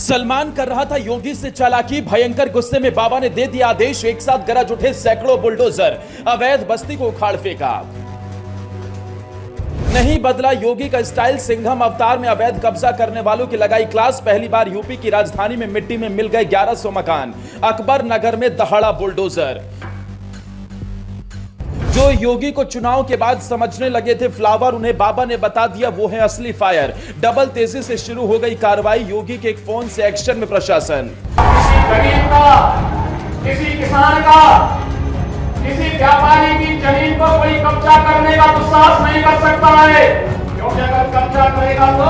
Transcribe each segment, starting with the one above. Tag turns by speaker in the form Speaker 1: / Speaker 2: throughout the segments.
Speaker 1: सलमान कर रहा था योगी से चालाकी। भयंकर गुस्से में बाबा ने दे दिया आदेश। एक साथ गरज उठे सैकड़ों बुलडोजर, अवैध बस्ती को उखाड़ फेंका। नहीं बदला योगी का स्टाइल। सिंघम अवतार में अवैध कब्जा करने वालों की लगाई क्लास। पहली बार यूपी की राजधानी में मिट्टी में मिल गए 1100 मकान। अकबर नगर में दहाड़ा बुलडोजर। जो योगी को चुनाव के बाद समझने लगे थे फ्लावर, उन्हें बाबा ने बता दिया वो है असली फायर। डबल तेजी से शुरू हो गई कार्रवाई। योगी के एक फोन से एक्शन में प्रशासन।
Speaker 2: किसी गरीब का, किसी किसान का, किसी व्यापारी की जमीन पर कोई कब्जा करने का दुस्साहस नहीं कर सकता है, क्योंकि अगर कब्जा करेगा तो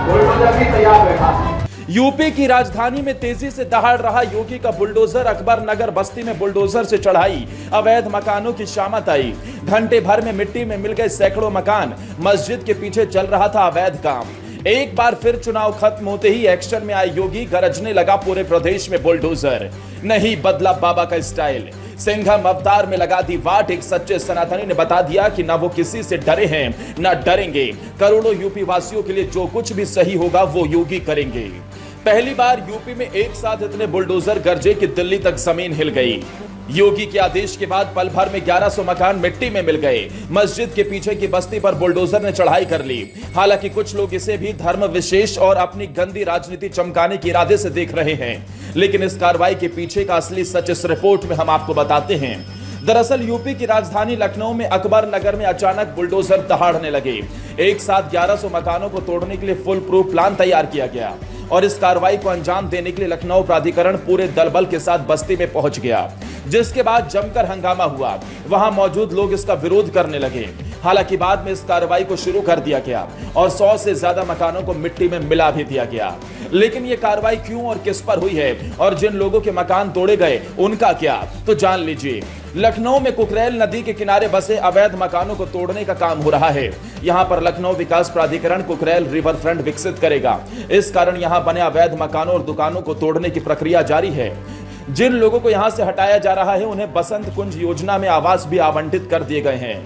Speaker 2: बुलडोजर भी तैयार बैठा।
Speaker 1: यूपी की राजधानी में तेजी से दहाड़ रहा योगी का बुलडोजर। अकबर नगर बस्ती में बुलडोजर से चढ़ाई। अवैध मकानों की शामत आई। घंटे भर में मिट्टी में मिल गए सैकड़ों मकान। मस्जिद के पीछे चल रहा था अवैध काम। एक बार फिर चुनाव खत्म होते ही एक्शन में आए योगी। गरजने लगा पूरे प्रदेश में बुलडोजर। नहीं बदला बाबा का स्टाइल। सिंघम अवतार में लगा दी वाट। एक सच्चे सनातनी ने बता दिया कि ना वो किसी से डरे हैं ना डरेंगे। करोड़ों यूपी वासियों के लिए जो कुछ भी सही होगा वो योगी करेंगे। पहली बार यूपी में एक साथ इतने बुलडोजर गरजे कि दिल्ली तक जमीन हिल गई। योगी के आदेश के बाद पल भर में 1100 मकान मिट्टी में मिल गए। मस्जिद के पीछे की बस्ती पर बुलडोजर ने चढ़ाई कर ली। हालांकि कुछ लोग इसे भी धर्म विशेष और अपनी गंदी राजनीति चमकाने के इरादे से देख रहे हैं, लेकिन इस कार्रवाई के पीछे का असली सच इस रिपोर्ट में हम आपको बताते हैं। दरअसल यूपी की राजधानी लखनऊ में अकबर नगर में अचानक बुलडोजर दहाड़ने लगे। एक साथ 1100 मकानों को तोड़ने के लिए फुल प्रूफ प्लान तैयार किया गया और इस कार्रवाई को अंजाम देने के लिए लखनऊ प्राधिकरण पूरे दलबल के साथ बस्ती में पहुंच गया, जिसके बाद जमकर हंगामा हुआ। वहां मौजूद लोग इसका विरोध करने लगे। हालांकि बाद में इस कार्रवाई को शुरू कर दिया गया और 100 से ज्यादा मकानों को मिट्टी में मिला भी दिया गया। लेकिन यह कार्रवाई क्यों और किस पर हुई है और जिन लोगों के मकान तोड़े गए उनका क्या, तो जान लीजिए। लखनऊ में कुकरेल नदी के किनारे बसे अवैध मकानों को तोड़ने का काम हो रहा है। यहां पर लखनऊ विकास प्राधिकरण कुकरेल रिवर फ्रंट विकसित करेगा। इस कारण यहां बने अवैध मकानों और दुकानों को तोड़ने की प्रक्रिया जारी है। जिन लोगों को यहां से हटाया जा रहा है उन्हें बसंत कुंज योजना में आवास भी आवंटित कर दिए गए हैं।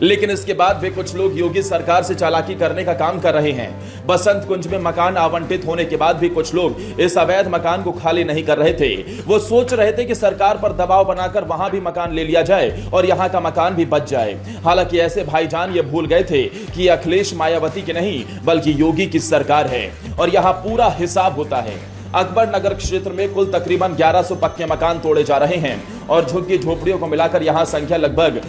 Speaker 1: लेकिन इसके बाद भी कुछ लोग योगी सरकार से चालाकी करने का काम कर रहे हैं। बसंत कुंज में मकान आवंटित होने के बाद भी कुछ लोग इस अवैध मकान को खाली नहीं कर रहे थे। वो सोच रहे थे कि सरकार पर दबाव बनाकर वहां भी मकान ले लिया जाए और यहां का मकान भी बच जाए। हालांकि ऐसे भाईजान ये भूल गए थे कि अखिलेश मायावती की नहीं बल्कि योगी की सरकार है और यहां पूरा हिसाब होता है। अकबर नगर क्षेत्र में कुल तकरीबन 1100 पक्के मकान तोड़े जा रहे हैं और झुग्गी झोपड़ियों को मिलाकर यहां संख्या लगभग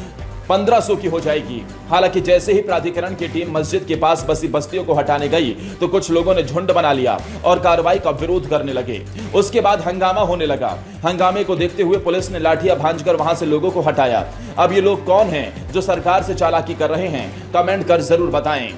Speaker 1: 1500 की हो जाएगी। हालांकि जैसे ही प्राधिकरण की टीम मस्जिद के पास बसी बस्तियों को हटाने गई तो कुछ लोगों ने झुंड बना लिया और कार्रवाई का विरोध करने लगे। उसके बाद हंगामा होने लगा। हंगामे को देखते हुए पुलिस ने लाठियां भांजकर वहां से लोगों को हटाया। अब ये लोग कौन हैं जो सरकार से चालाकी कर रहे हैं? कमेंट कर जरूर बताएं।